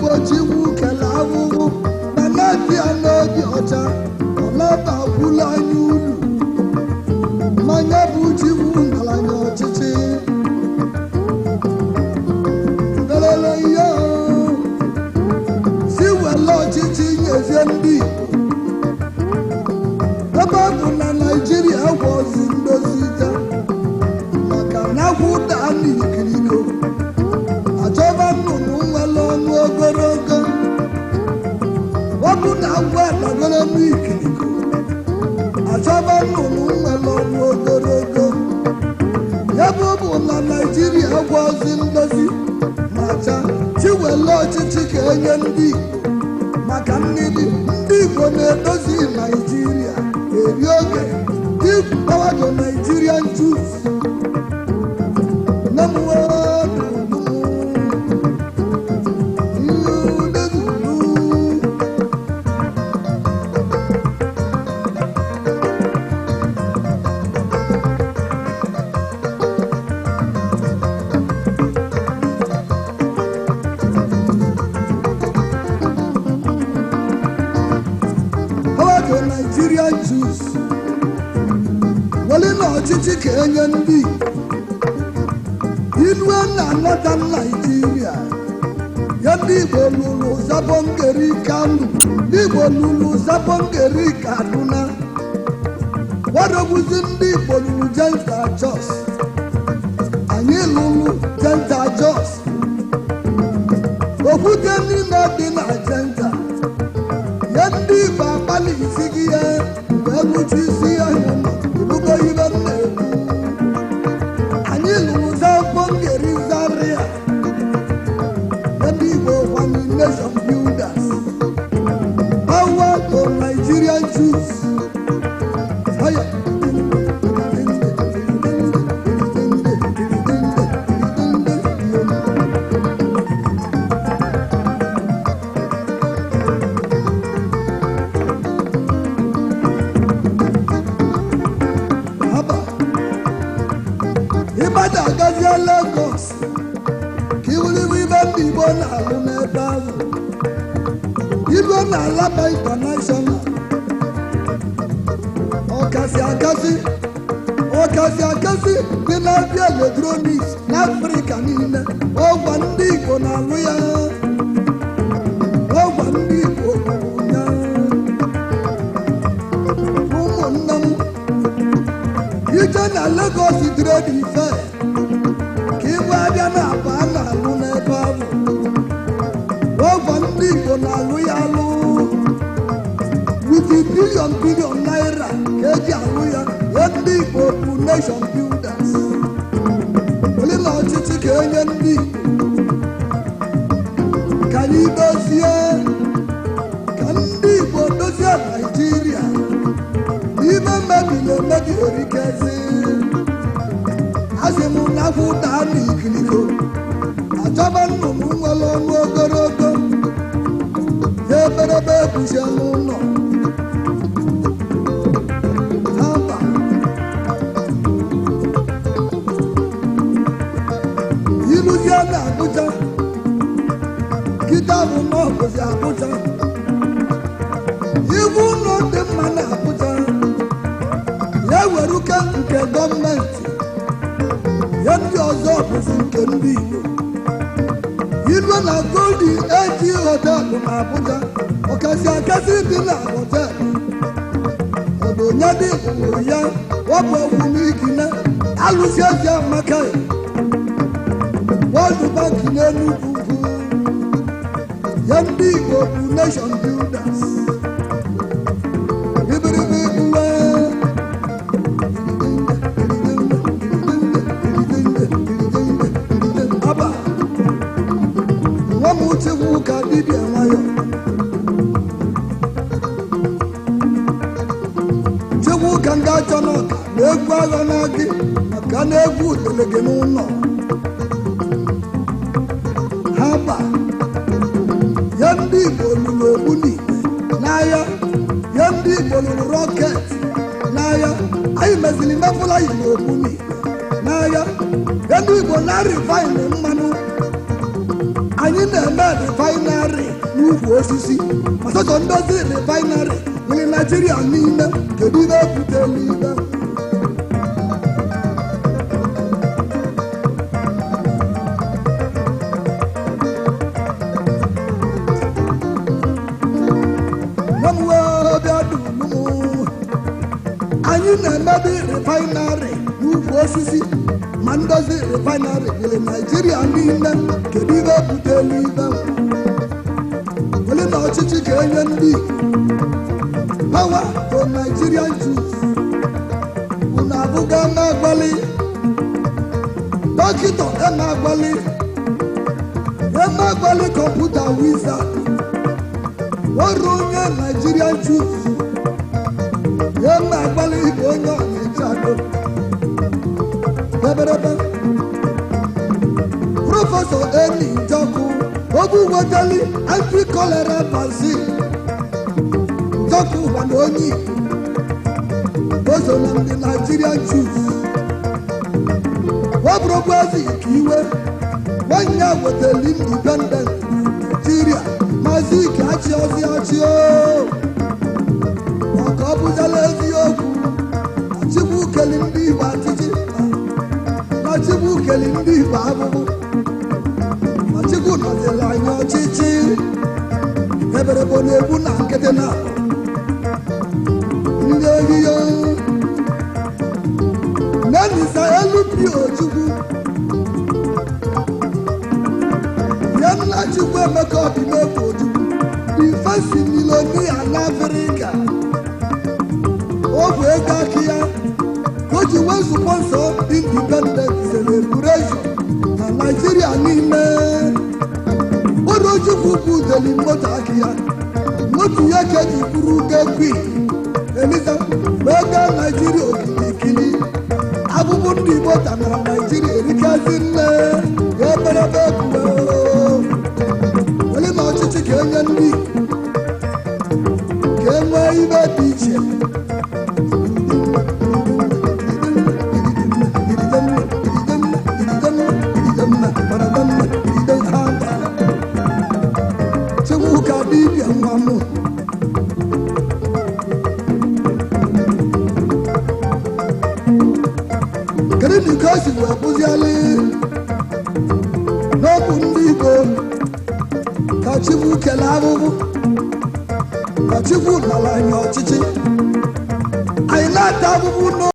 Igbo chiwu kele ahụhụ na na-abịa n'obi ọcha ọ na-abakwula anya ulu mmanya bụ chiwu ngalanya ọchịchị ngalele ihe si wele ọchịchị nyezie ndị Igbo ebe ọ bụ na Naịjirịa gwozi ndozi ja maka na kwụda n'ikirigo achọba nnụnụ nwere ọnụ ogologo ọ bụ na agwa dagoro n'ikirigo achọba nnụnụ nwere ọnụ ogologo ya bụ bụ na Naịjirịa gwozi ndozi macha chiwele ọchịchị ka enye ndị Igbo maka mmiri ndị Igbo na-edozi Naịjirịa eri oge give power to Nigerian Jews Nigerian Jews wale na ọchịchị ka enye ndị Igbo na Northern Nigeria ya ndị Igbo lụrụ Zabongeri Kanu ndị Igbo lụrụ Zabongeri Kaduna warobuzi ndị Igbo lụrụ Delta Jos anyị lụrụ Delta Jos okwute niile dị na Delta ya ndị Igbo akpali isi gị ya wee lụcha isi ya rugo ibe nna-ekwu anyị lụrụ Zabongeri Zaria ya ndị Igbo kwanye nation builders power to Nigerian Jews agazie Lagos ka iwuliwe ibe ndị Igbo na-alụ n'ebe ahụ Igbo na-alaba international ọkasị akasị dị na-abịa electronics n'Afrịka niile ọgwa ndị Igbo na-alụ ya ọgwa ndị Igbo ya ụmụnne m ije na Lagos Trade Fair abịa na-aba a na-alụ n'ebe ahụ ọgwa ndị Igbo na-alụ ya alụ with billion naira ka eji alụ ya ya ndị Igbo bụ nation builders ole na ọchịchị ka enye ndị Igbo ka anyị dozie ka ndị Igbo dozie Naịjirịa n'ime mebiri emebi erikezi asị m na kwụda n'ikirigo achọba nnụnụ nwere ọnụ ogologo ya eberebe ebuzie n'ụlọ haba iluzie na Abuja kịta bụ na ọbụzi Abuja iwu ụlọ dị mma na Abuja ya weruke nke gọọmenti ya ndị ọzọ bụzi nke ndị Igbo ilu na Golden Age Hotel na Abuja ọkasị akasị dị na họteelụ obonya dị nwụrụ ya wapụ ogwumikine alụsị ezi amaka World Bank n'Enugu ya ndị Igbo bụ nation builders ibiribi uwe Chukwu ka dibịa nwayọ Chukwu ka nga achọ n'ọka na egwu agha na gị maka na egwu utele gị n'ụlọ ha ba ya ndị Igbo lụrụ Ogbunigwe n'ahịa ya ndị Igbo lụrụ rọket n'ahịa anyị meziri mefụla yi na Ogbunigwe n'ahịa ya ndị Igbo na-arịfaịnụ mmanụ anyị na-eme refinery n'ukwu osisi ọsọsọ ndozi refinery nwere Naijiria niile kedu ihe ebutela ibe anyị na-emebi refinery n'ukwu osisi ma ndozi refinery nwere Naijiria niile kedu ihe ebutela ibe wele na ọchịchị ga-enye ndị power to Nigerian youth unu abụga na-agbalị dọkịta na-agbalị kọmputa wiza ọrụ onye Nigerian youth na-agbalị igwe onye ọnịcha do beberebe prọfesọ Eni Njoku obu wetali anti-cholera vaccine Njoku gbana onye ozo na ndị Nigerian youth wabụrụgwazi nke iwe nwanyị a wetali independent Nigeria mazi ike achị o maka ọ bụzala eziokwu achịbụ ukeli ndị Igbo achịchị achịbụ ukeli ndị Igbo abụbụ achịbụ nọzila anyị ọchịchị eberebo na-egbu na nkịtị na ndị ehihie menisa elupi Ojukwu ya nna Chukwu Emeka Ọdịnegwu Ojukwu the first millionaire n'Africa ofu ego aka ya ka o ji wee sponsor independent celebration na Naijiria niile ụrụ Ojukwu bụ deli moto aka ya moto ya ka eji buru gekwi Eliza wee gaa Naijiria okirikiri abụbụ ndị Igbo tanara Naijiria erikazi nne ya eberebe ebuwe wele na ọchịchị ka enye ndị ka enwee ibe dị iche Chewuka dibịa nwa m kedu ka o si wee bụziali n'okwu ndị Igbo ka Chukwu kele abụbụ ka Chukwu nara anyị ọchịchị anyị na-ata abụbụ